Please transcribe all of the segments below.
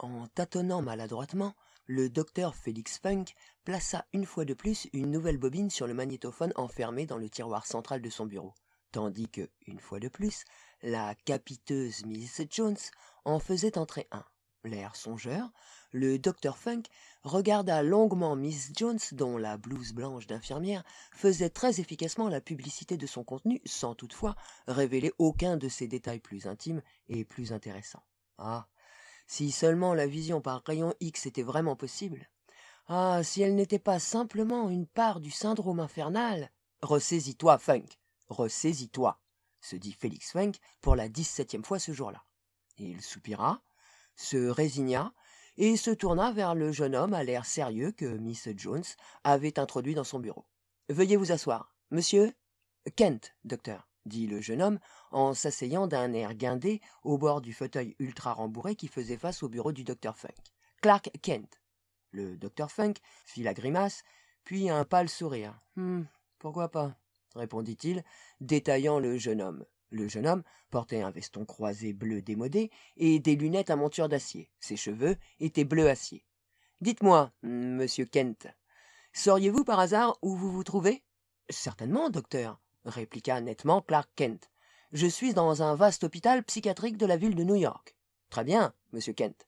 En tâtonnant maladroitement, le docteur Félix Funk plaça une fois de plus une nouvelle bobine sur le magnétophone enfermé dans le tiroir central de son bureau, tandis que, une fois de plus, la capiteuse Miss Jones en faisait entrer un. L'air songeur, le docteur Funk regarda longuement Miss Jones, dont la blouse blanche d'infirmière faisait très efficacement la publicité de son contenu, sans toutefois révéler aucun de ses détails plus intimes et plus intéressants. Ah, si seulement la vision par rayon X était vraiment possible. Ah, si elle n'était pas simplement une part du syndrome infernal. Ressaisis-toi, Funk, ressaisis-toi, se dit Félix Funk pour la 17e fois ce jour-là. Il soupira, se résigna et se tourna vers le jeune homme à l'air sérieux que Miss Jones avait introduit dans son bureau. « Veuillez vous asseoir. Monsieur ?»« Kent, docteur, » dit le jeune homme en s'asseyant d'un air guindé au bord du fauteuil ultra rembourré qui faisait face au bureau du docteur Funk. « Clark Kent. » Le docteur Funk fit la grimace, puis un pâle sourire. « Pourquoi pas ?» répondit-il, détaillant le jeune homme. Le jeune homme portait un veston croisé bleu démodé et des lunettes à monture d'acier. Ses cheveux étaient bleu acier. « Dites-moi, monsieur Kent, sauriez-vous par hasard où vous vous trouvez ?»« Certainement, docteur, » répliqua nettement Clark Kent. « Je suis dans un vaste hôpital psychiatrique de la ville de New York. »« Très bien, monsieur Kent.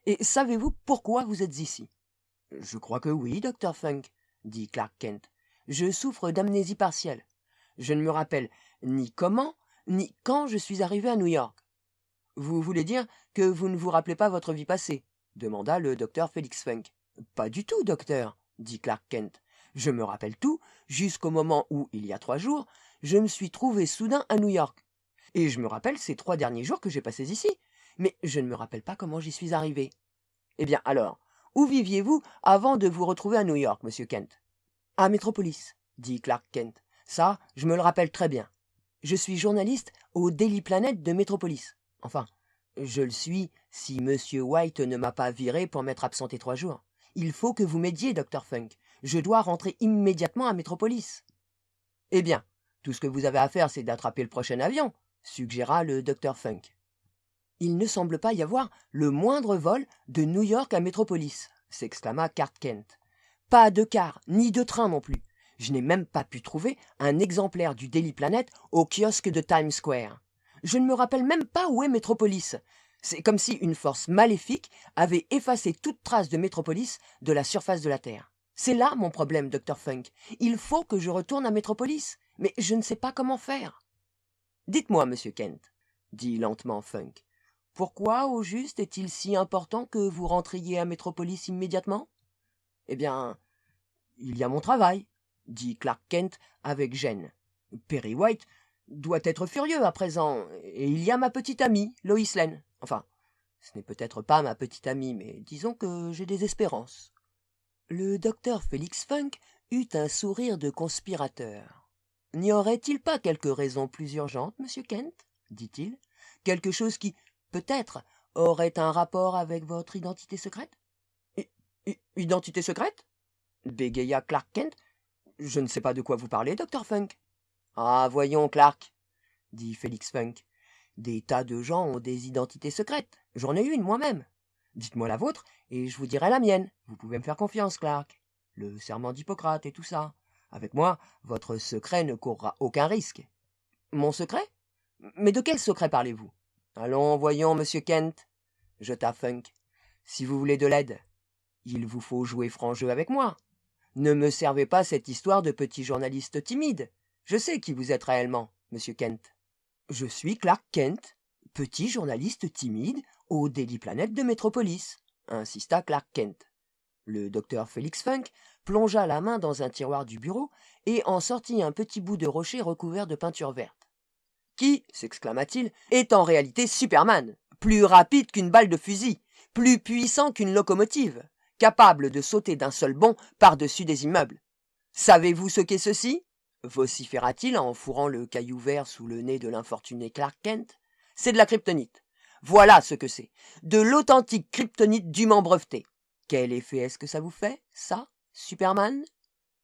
Et savez-vous pourquoi vous êtes ici ?»« Je crois que oui, docteur Funk, » dit Clark Kent. « Je souffre d'amnésie partielle. Je ne me rappelle ni comment, ni quand je suis arrivé à New York. »« Vous voulez dire que vous ne vous rappelez pas votre vie passée ?» demanda le docteur Félix Funk. « Pas du tout, docteur, » dit Clark Kent. « Je me rappelle tout jusqu'au moment où, il y a 3 jours, je me suis trouvé soudain à New York. Et je me rappelle ces 3 derniers jours que j'ai passés ici, mais je ne me rappelle pas comment j'y suis arrivé. »« Eh bien alors, où viviez-vous avant de vous retrouver à New York, monsieur Kent ?»« À Metropolis, » dit Clark Kent. « Ça, je me le rappelle très bien. Je suis journaliste au Daily Planet de Metropolis. Enfin, je le suis si monsieur White ne m'a pas viré pour m'être absenté 3 jours. Il faut que vous m'aidiez, Dr. Funk. Je dois rentrer immédiatement à Metropolis. »« Eh bien, tout ce que vous avez à faire, c'est d'attraper le prochain avion, » suggéra le Dr. Funk. « Il ne semble pas y avoir le moindre vol de New York à Metropolis, » s'exclama Clark Kent. « Pas de car, ni de train non plus. Je n'ai même pas pu trouver un exemplaire du Daily Planet au kiosque de Times Square. Je ne me rappelle même pas où est Metropolis. C'est comme si une force maléfique avait effacé toute trace de Metropolis de la surface de la Terre. C'est là mon problème, Dr. Funk. Il faut que je retourne à Metropolis, mais je ne sais pas comment faire. »« Dites-moi, monsieur Kent, » dit lentement Funk, « pourquoi, au juste, est-il si important que vous rentriez à Metropolis immédiatement ?»« Eh bien, il y a mon travail, » dit Clark Kent avec gêne. « Perry White doit être furieux à présent, et il y a ma petite amie, Lois Lane. Enfin, ce n'est peut-être pas ma petite amie, mais disons que j'ai des espérances. » Le docteur Félix Funk eut un sourire de conspirateur. « N'y aurait-il pas quelque raison plus urgente, monsieur Kent ?» dit-il. « Quelque chose qui, peut-être, aurait un rapport avec votre identité secrète ?»« Identité secrète ?» bégaya Clark Kent. « Je ne sais pas de quoi vous parlez, Dr. Funk. »« Ah, voyons, Clark, » dit Félix Funk. « Des tas de gens ont des identités secrètes. J'en ai une moi-même. Dites-moi la vôtre et je vous dirai la mienne. Vous pouvez me faire confiance, Clark. Le serment d'Hippocrate et tout ça. Avec moi, votre secret ne courra aucun risque. »« Mon secret ? Mais de quel secret parlez-vous ? » ?»« Allons, voyons, monsieur Kent, » jeta Funk. « Si vous voulez de l'aide, il vous faut jouer franc jeu avec moi. Ne me servez pas cette histoire de petit journaliste timide. Je sais qui vous êtes réellement, monsieur Kent. »« Je suis Clark Kent, petit journaliste timide au Daily Planet de Metropolis, » insista Clark Kent. Le docteur Félix Funk plongea la main dans un tiroir du bureau et en sortit un petit bout de rocher recouvert de peinture verte. « Qui, s'exclama-t-il, est en réalité Superman, plus rapide qu'une balle de fusil, plus puissant qu'une locomotive, capable de sauter d'un seul bond par-dessus des immeubles. Savez-vous ce qu'est ceci ?» vociféra-t-il en fourrant le caillou vert sous le nez de l'infortuné Clark Kent. « C'est de la kryptonite. Voilà ce que c'est. De l'authentique kryptonite dûment brevetée. Quel effet est-ce que ça vous fait, ça, Superman ?»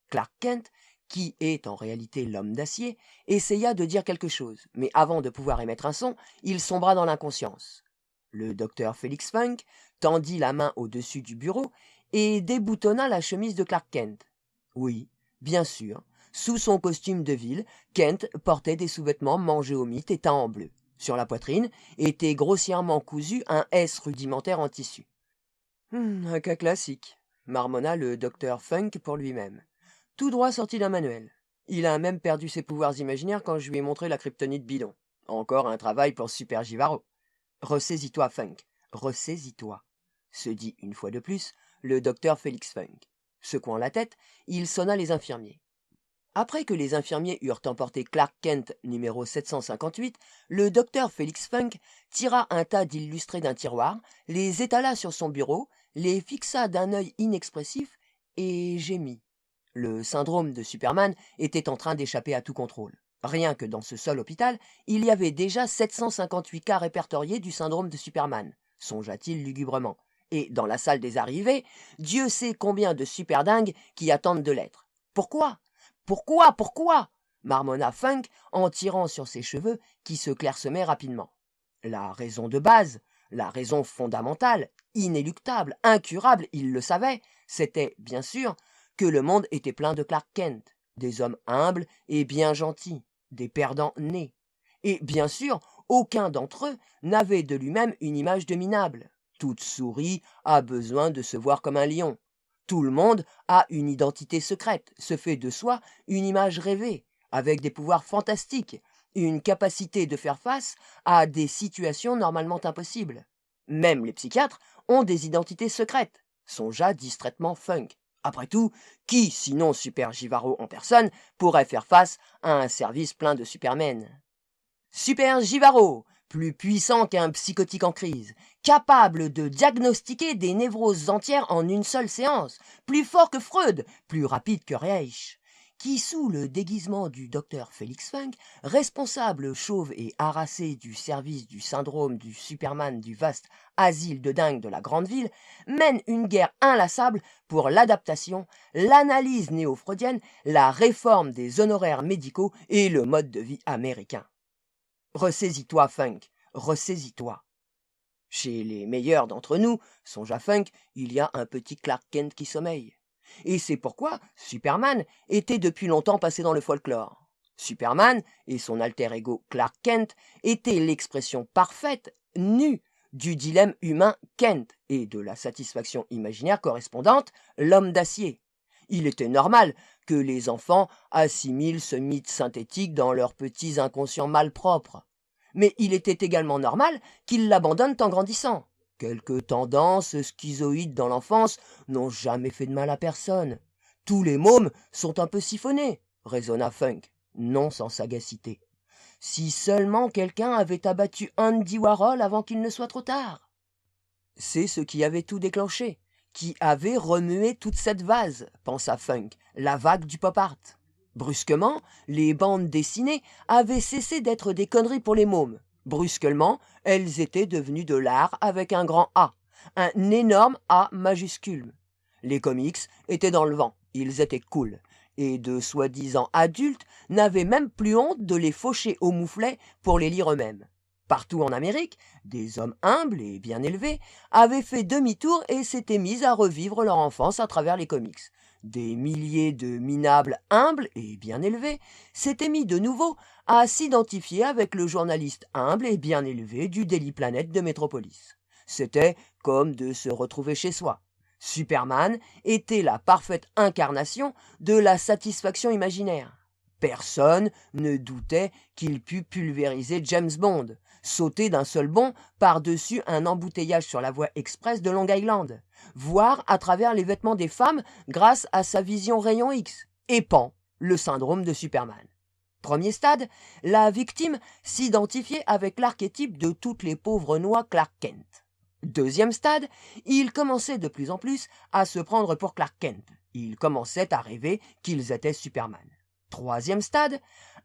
Clark Kent, qui est en réalité l'homme d'acier, essaya de dire quelque chose, mais avant de pouvoir émettre un son, il sombra dans l'inconscience. Le docteur Félix Funk tendit la main au-dessus du bureau et déboutonna la chemise de Clark Kent. Oui, bien sûr, sous son costume de ville, Kent portait des sous-vêtements mangés au mythe et teints en bleu. Sur la poitrine était grossièrement cousu un S rudimentaire en tissu. Un cas classique, marmonna le docteur Funk pour lui-même. Tout droit sorti d'un manuel. Il a même perdu ses pouvoirs imaginaires quand je lui ai montré la kryptonite bidon. Encore un travail pour Super Givaro. Ressaisis-toi, Funk, ressaisis-toi, se dit une fois de plus le docteur Félix Funk. Secouant la tête, il sonna les infirmiers. Après que les infirmiers eurent emporté Clark Kent numéro 758, le docteur Félix Funk tira un tas d'illustrés d'un tiroir, les étala sur son bureau, les fixa d'un œil inexpressif et gémit. Le syndrome de Superman était en train d'échapper à tout contrôle. Rien que dans ce seul hôpital, il y avait déjà 758 cas répertoriés du syndrome de Superman, songea-t-il lugubrement. Et dans la salle des arrivées, Dieu sait combien de superdingues qui attendent de l'être. Pourquoi ? Pourquoi marmonna Funk en tirant sur ses cheveux qui se clairsemaient rapidement. La raison de base, la raison fondamentale, inéluctable, incurable, il le savait, c'était, bien sûr, que le monde était plein de Clark Kent, des hommes humbles et bien gentils, des perdants nés. Et bien sûr, aucun d'entre eux n'avait de lui-même une image dominable. Toute souris a besoin de se voir comme un lion. Tout le monde a une identité secrète, se fait de soi une image rêvée, avec des pouvoirs fantastiques, une capacité de faire face à des situations normalement impossibles. Même les psychiatres ont des identités secrètes, songea distraitement Funk. Après tout, qui, sinon Super Givaro en personne, pourrait faire face à un service plein de Supermen ? Super Givaro, plus puissant qu'un psychotique en crise, capable de diagnostiquer des névroses entières en une seule séance, plus fort que Freud, plus rapide que Reich, qui, sous le déguisement du docteur Félix Funk, responsable chauve et harassé du service du syndrome du Superman du vaste asile de dingue de la grande ville, mène une guerre inlassable pour l'adaptation, l'analyse néo-freudienne, la réforme des honoraires médicaux et le mode de vie américain. Ressaisis-toi, Funk, ressaisis-toi. Chez les meilleurs d'entre nous, songea Funk, il y a un petit Clark Kent qui sommeille. Et c'est pourquoi Superman était depuis longtemps passé dans le folklore. Superman et son alter ego Clark Kent étaient l'expression parfaite, nue, du dilemme humain Kent et de la satisfaction imaginaire correspondante, l'homme d'acier. Il était normal que les enfants assimilent ce mythe synthétique dans leurs petits inconscients malpropres. Mais il était également normal qu'ils l'abandonnent en grandissant. Quelques tendances schizoïdes dans l'enfance n'ont jamais fait de mal à personne. Tous les mômes sont un peu siphonnés, raisonna Funk, non sans sagacité. Si seulement quelqu'un avait abattu Andy Warhol avant qu'il ne soit trop tard. C'est ce qui avait tout déclenché, qui avait remué toute cette vase, pensa Funk, la vague du pop art. Brusquement, les bandes dessinées avaient cessé d'être des conneries pour les mômes. Brusquement, elles étaient devenues de l'art avec un grand A, un énorme A majuscule. Les comics étaient dans le vent, ils étaient cool, et de soi-disant adultes n'avaient même plus honte de les faucher au mouflet pour les lire eux-mêmes. Partout en Amérique, des hommes humbles et bien élevés avaient fait demi-tour et s'étaient mis à revivre leur enfance à travers les comics. Des milliers de minables humbles et bien élevés s'étaient mis de nouveau à s'identifier avec le journaliste humble et bien élevé du Daily Planet de Métropolis. C'était comme de se retrouver chez soi. Superman était la parfaite incarnation de la satisfaction imaginaire. Personne ne doutait qu'il pût pulvériser James Bond, sauter d'un seul bond par-dessus un embouteillage sur la voie express de Long Island, voir à travers les vêtements des femmes grâce à sa vision rayon X, et pan, le syndrome de Superman. Premier stade, la victime s'identifiait avec l'archétype de toutes les pauvres noix Clark Kent. Deuxième stade, il commençait de plus en plus à se prendre pour Clark Kent. Il commençait à rêver qu'ils étaient Superman. Troisième stade,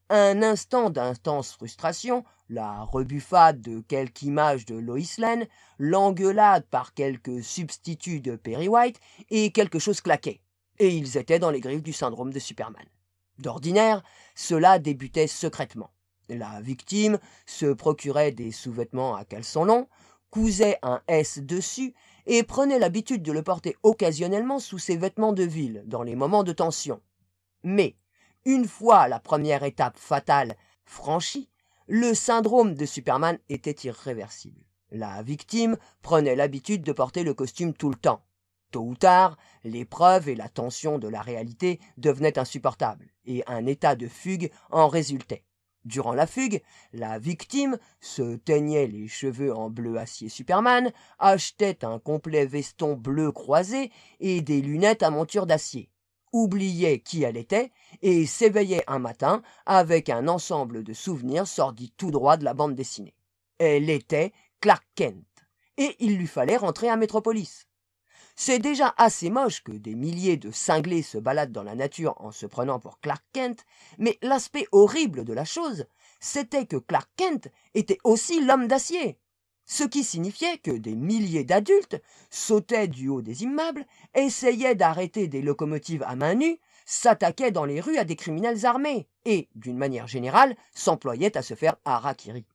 un instant d'intense frustration, la rebuffade de quelque image de Lois Lane, l'engueulade par quelques substituts de Perry White, et quelque chose claquait. Et ils étaient dans les griffes du syndrome de Superman. D'ordinaire, cela débutait secrètement. La victime se procurait des sous-vêtements à caleçon long, cousait un S dessus et prenait l'habitude de le porter occasionnellement sous ses vêtements de ville, dans les moments de tension. Mais, une fois la première étape fatale franchie, le syndrome de Superman était irréversible. La victime prenait l'habitude de porter le costume tout le temps. Tôt ou tard, l'épreuve et la tension de la réalité devenaient insupportables, et un état de fugue en résultait. Durant la fugue, la victime se teignait les cheveux en bleu acier Superman, achetait un complet veston bleu croisé et des lunettes à monture d'acier, oubliait qui elle était et s'éveillait un matin avec un ensemble de souvenirs sortis tout droit de la bande dessinée. Elle était Clark Kent, et il lui fallait rentrer à Metropolis. C'est déjà assez moche que des milliers de cinglés se baladent dans la nature en se prenant pour Clark Kent, mais l'aspect horrible de la chose, c'était que Clark Kent était aussi l'homme d'acier. Ce qui signifiait que des milliers d'adultes sautaient du haut des immeubles, essayaient d'arrêter des locomotives à main nue, s'attaquaient dans les rues à des criminels armés et, d'une manière générale, s'employaient à se faire harakiri.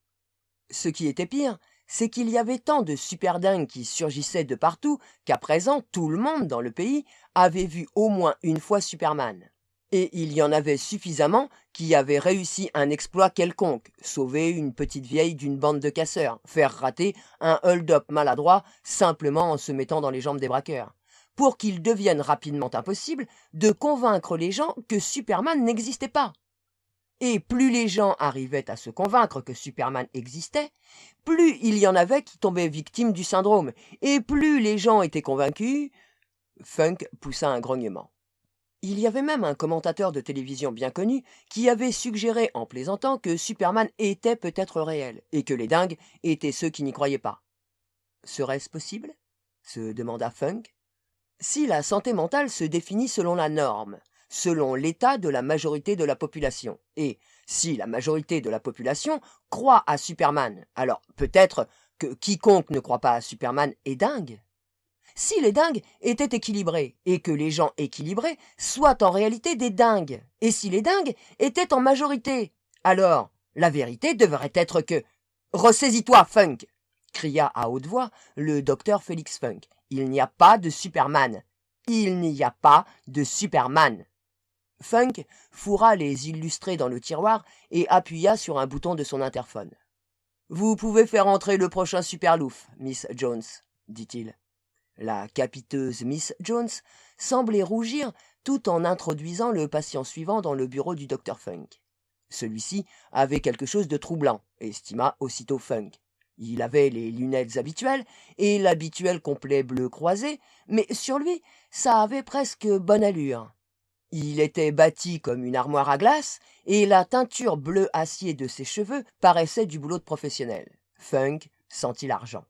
Ce qui était pire, c'est qu'il y avait tant de superdingues qui surgissaient de partout qu'à présent tout le monde dans le pays avait vu au moins une fois Superman. Et il y en avait suffisamment qui avaient réussi un exploit quelconque, sauver une petite vieille d'une bande de casseurs, faire rater un hold-up maladroit simplement en se mettant dans les jambes des braqueurs, pour qu'il devienne rapidement impossible de convaincre les gens que Superman n'existait pas. Et plus les gens arrivaient à se convaincre que Superman existait, plus il y en avait qui tombaient victimes du syndrome, et plus les gens étaient convaincus... Funk poussa un grognement. Il y avait même un commentateur de télévision bien connu qui avait suggéré en plaisantant que Superman était peut-être réel, et que les dingues étaient ceux qui n'y croyaient pas. Serait-ce possible ? Se demanda Funk. Si la santé mentale se définit selon la norme, selon l'état de la majorité de la population, et si la majorité de la population croit à Superman, alors peut-être que quiconque ne croit pas à Superman est dingue. Si les dingues étaient équilibrés, et que les gens équilibrés soient en réalité des dingues, et si les dingues étaient en majorité, alors la vérité devrait être que... Ressaisis-toi, Funk! Cria à haute voix le docteur Félix Funk. Il n'y a pas de Superman. Il n'y a pas de Superman. Funk fourra les illustrés dans le tiroir et appuya sur un bouton de son interphone. Vous pouvez faire entrer le prochain Superlouf, Miss Jones, dit-il. La capiteuse Miss Jones semblait rougir tout en introduisant le patient suivant dans le bureau du docteur Funk. Celui-ci avait quelque chose de troublant, estima aussitôt Funk. Il avait les lunettes habituelles et l'habituel complet bleu croisé, mais sur lui, ça avait presque bonne allure. Il était bâti comme une armoire à glace, et la teinture bleu acier de ses cheveux paraissait du boulot de professionnel. Funk sentit l'argent.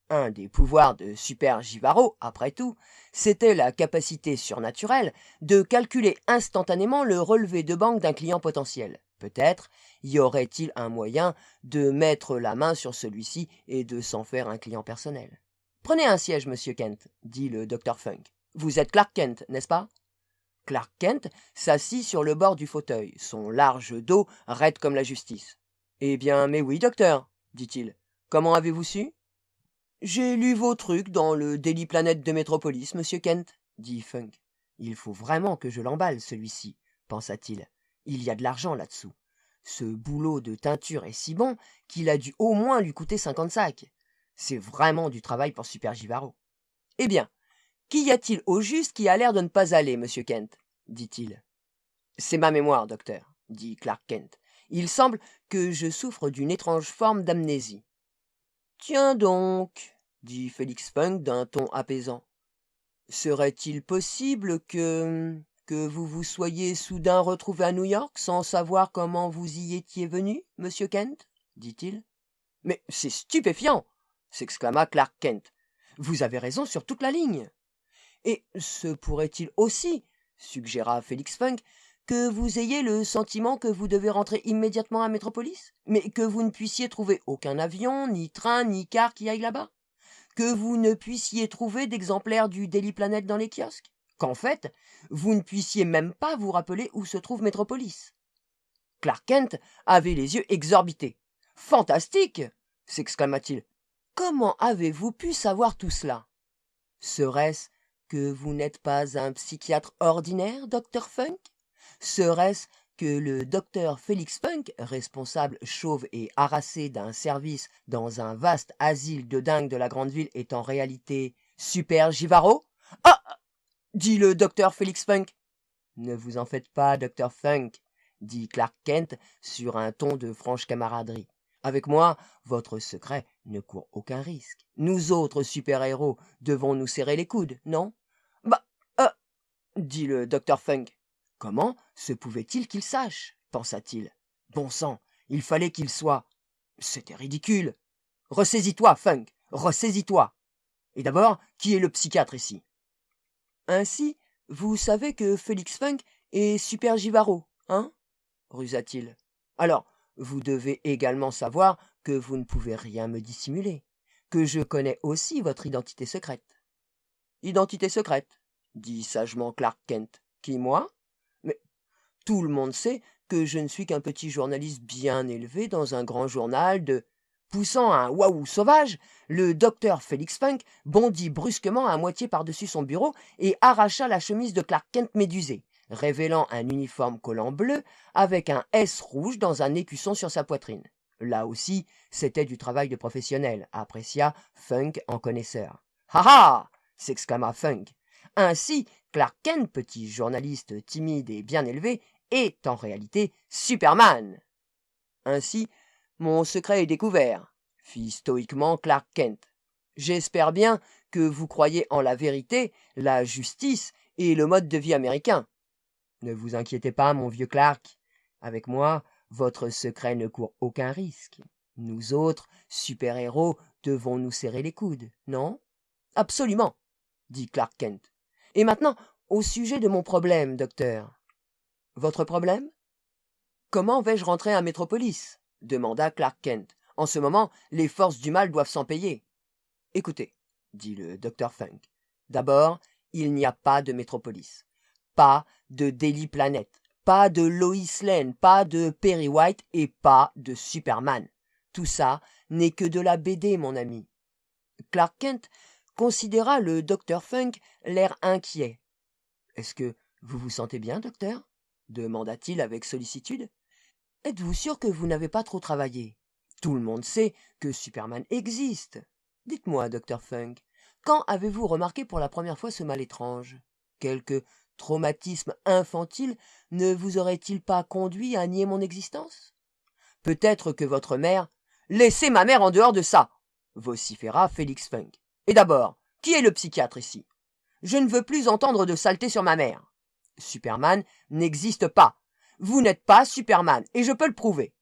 Un des pouvoirs de Super Givaro, après tout, c'était la capacité surnaturelle de calculer instantanément le relevé de banque d'un client potentiel. Peut-être y aurait-il un moyen de mettre la main sur celui-ci et de s'en faire un client personnel. « Prenez un siège, monsieur Kent, » dit le docteur Funk. « Vous êtes Clark Kent, n'est-ce pas ?» Clark Kent s'assit sur le bord du fauteuil, son large dos raide comme la justice. « Eh bien, mais oui, docteur, » dit-il. « Comment avez-vous su ?»« J'ai lu vos trucs dans le Daily Planet de Metropolis, monsieur Kent, » dit Funk. « Il faut vraiment que je l'emballe, celui-ci, » pensa-t-il. « Il y a de l'argent là-dessous. Ce boulot de teinture est si bon qu'il a dû au moins lui coûter 50 sacs. C'est vraiment du travail pour Super Givaro. »« Eh bien, qu'y a-t-il au juste qui a l'air de ne pas aller, monsieur Kent ?» dit-il. « C'est ma mémoire, docteur, » dit Clark Kent. « Il semble que je souffre d'une étrange forme d'amnésie. »« Tiens donc, » dit Félix Funk d'un ton apaisant. « Serait-il possible que vous vous soyez soudain retrouvé à New York sans savoir comment vous y étiez venu, monsieur Kent ?» dit-il. « Mais c'est stupéfiant !» s'exclama Clark Kent. « Vous avez raison sur toute la ligne. »« Et se pourrait-il aussi, » suggéra Félix Funk, « que vous ayez le sentiment que vous devez rentrer immédiatement à Metropolis, mais que vous ne puissiez trouver aucun avion, ni train, ni car qui aille là-bas, que vous ne puissiez trouver d'exemplaires du Daily Planet dans les kiosques, qu'en fait, vous ne puissiez même pas vous rappeler où se trouve Metropolis. » Clark Kent avait les yeux exorbités. « Fantastique !» s'exclama-t-il. Comment avez-vous pu savoir tout cela? Serait-ce que vous n'êtes pas un psychiatre ordinaire, docteur Funk? Serait-ce que le docteur Félix Funk, responsable chauve et harassé d'un service dans un vaste asile de dingue de la grande ville, est en réalité Super Givaro? Ah! Dit le docteur Félix Funk. Ne vous en faites pas, docteur Funk, dit Clark Kent sur un ton de franche camaraderie. Avec moi, votre secret ne court aucun risque. Nous autres super-héros devons nous serrer les coudes, non? Bah, dit le docteur Funk. Comment se pouvait-il qu'il sache? Pensa-t-il. Bon sang, il fallait qu'il soit. C'était ridicule. Ressaisis-toi, Funk, ressaisis-toi. Et d'abord, qui est le psychiatre ici? Ainsi, vous savez que Félix Funk est super Givaro, hein? Rusa-t-il. Alors, vous devez également savoir que vous ne pouvez rien me dissimuler, que je connais aussi votre identité secrète. Identité secrète, dit sagement Clark Kent. Qui, moi? Mais tout le monde sait que je ne suis qu'un petit journaliste bien élevé dans un grand journal de... Poussant un waouh sauvage, le docteur Félix Funk bondit brusquement à moitié par-dessus son bureau et arracha la chemise de Clark Kent médusée, révélant un uniforme collant bleu avec un S rouge dans un écusson sur sa poitrine. Là aussi, c'était du travail de professionnel, apprécia Funk en connaisseur. « Ha ha !» s'exclama Funk. Ainsi, Clark Kent, petit journaliste timide et bien élevé, est en réalité Superman. Ainsi, mon secret est découvert, fit stoïquement Clark Kent. J'espère bien que vous croyez en la vérité, la justice et le mode de vie américain. Ne vous inquiétez pas, mon vieux Clark. Avec moi, votre secret ne court aucun risque. Nous autres, super-héros, devons nous serrer les coudes, non? Absolument, dit Clark Kent. Et maintenant, au sujet de mon problème, docteur. Votre problème? Comment vais-je rentrer à Métropolis? Demanda Clark Kent. En ce moment, les forces du mal doivent s'en payer. Écoutez, dit le docteur Funk. D'abord, il n'y a pas de Métropolis. Pas de Daily Planet. Pas de Lois Lane. Pas de Perry White. Et pas de Superman. Tout ça n'est que de la BD, mon ami. Clark Kent considéra le docteur Funk l'air inquiet. Est-ce que vous vous sentez bien, docteur? Demanda-t-il avec sollicitude. Êtes-vous sûr que vous n'avez pas trop travaillé? Tout le monde sait que Superman existe. Dites-moi, docteur Funk, quand avez-vous remarqué pour la première fois ce mal étrange? Quelque traumatisme infantile ne vous aurait-il pas conduit à nier mon existence? Peut-être que votre mère... Laissez ma mère en dehors de ça! Vociféra Félix Funk. Et d'abord, qui est le psychiatre ici? Je ne veux plus entendre de saleté sur ma mère. Superman n'existe pas. Vous n'êtes pas Superman, et je peux le prouver.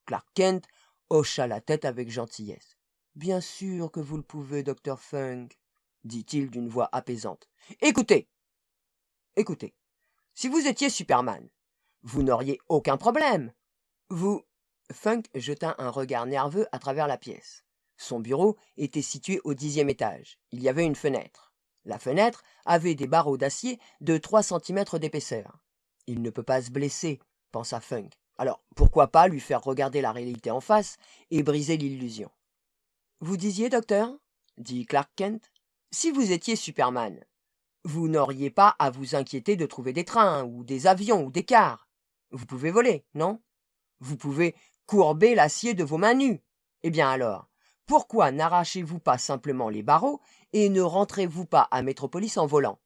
Clark Kent hocha la tête avec gentillesse. Bien sûr que vous le pouvez, docteur Funk, dit-il d'une voix apaisante. Écoutez, si vous étiez Superman, vous n'auriez aucun problème. Vous... Funk jeta un regard nerveux à travers la pièce. Son bureau était situé au 10e étage. Il y avait une fenêtre. La fenêtre avait des barreaux d'acier de 3 centimètres d'épaisseur. Il ne peut pas se blesser, pensa Funk. Alors, pourquoi pas lui faire regarder la réalité en face et briser l'illusion? Vous disiez, docteur, dit Clark Kent, si vous étiez Superman, vous n'auriez pas à vous inquiéter de trouver des trains, ou des avions, ou des cars. Vous pouvez voler, non? Vous pouvez courber l'acier de vos mains nues. Eh bien alors, pourquoi n'arrachez-vous pas simplement les barreaux et ne rentrez-vous pas à Métropolis en volant?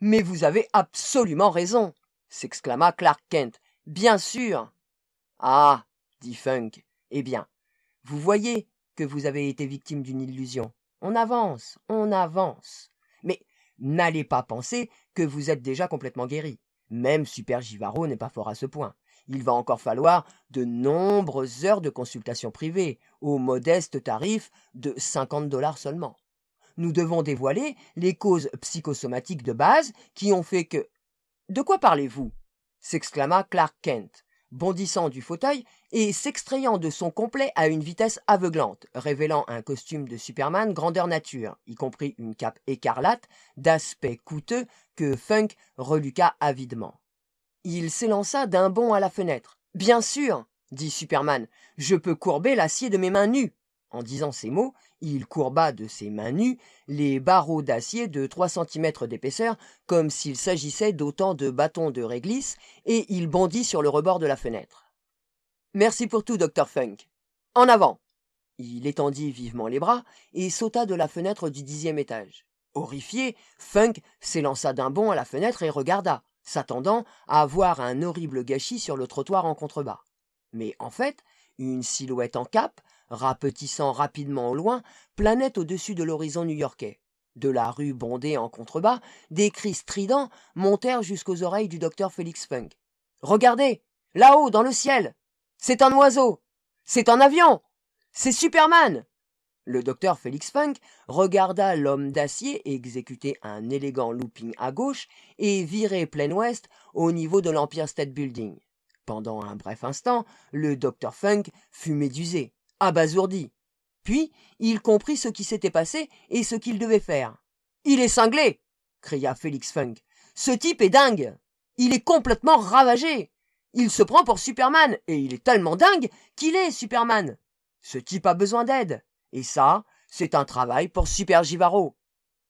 Mais vous avez absolument raison, s'exclama Clark Kent. Bien sûr. Ah, dit Funk. Eh bien, vous voyez que vous avez été victime d'une illusion. On avance, on avance. Mais n'allez pas penser que vous êtes déjà complètement guéri. Même Super Givaro n'est pas fort à ce point. Il va encore falloir de nombreuses heures de consultation privée, au modeste tarif de 50 $ seulement. Nous devons dévoiler les causes psychosomatiques de base qui ont fait que... De quoi parlez-vous? S'exclama Clark Kent, bondissant du fauteuil et s'extrayant de son complet à une vitesse aveuglante, révélant un costume de Superman grandeur nature, y compris une cape écarlate d'aspect coûteux que Funk reluqua avidement. Il s'élança d'un bond à la fenêtre. « Bien sûr, dit Superman, je peux courber l'acier de mes mains nues. En disant ces mots, il courba de ses mains nues les barreaux d'acier de 3 centimètres d'épaisseur, comme s'il s'agissait d'autant de bâtons de réglisse, et il bondit sur le rebord de la fenêtre. « Merci pour tout, docteur Funk. En avant !» Il étendit vivement les bras et sauta de la fenêtre du 10e étage. Horrifié, Funk s'élança d'un bond à la fenêtre et regarda, s'attendant à voir un horrible gâchis sur le trottoir en contrebas. Mais en fait, une silhouette en cape, rapetissant rapidement au loin, planait au-dessus de l'horizon new-yorkais. De la rue bondée en contrebas, des cris stridents montèrent jusqu'aux oreilles du docteur Félix Funk. « Regardez, là-haut, dans le ciel! C'est un oiseau! C'est un avion! C'est Superman !» Le docteur Félix Funk regarda l'homme d'acier exécuter un élégant looping à gauche et virer plein ouest au niveau de l'Empire State Building. Pendant un bref instant, le docteur Funk fut médusé, abasourdi. Puis, il comprit ce qui s'était passé et ce qu'il devait faire. « Il est cinglé !» cria Félix Funk. « Ce type est dingue! Il est complètement ravagé! Il se prend pour Superman et il est tellement dingue qu'il est Superman! Ce type a besoin d'aide! Et ça, c'est un travail pour Super Givaro. »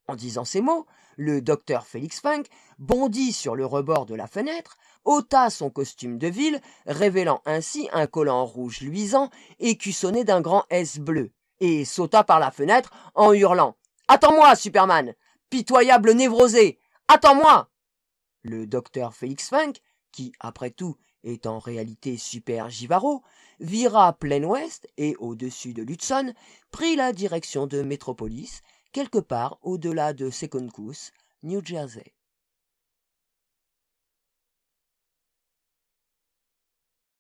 En disant ces mots, le docteur Félix Funk bondit sur le rebord de la fenêtre, ôta son costume de ville, révélant ainsi un collant rouge luisant écussonné d'un grand S bleu, et sauta par la fenêtre en hurlant « Attends-moi, Superman! Pitoyable névrosé! Attends-moi !» Le docteur Félix Funk, qui, après tout, est en réalité Super Givaro, vira plein ouest et, au-dessus de l'Hudson, prit la direction de Metropolis, quelque part au-delà de Secaucus, New Jersey.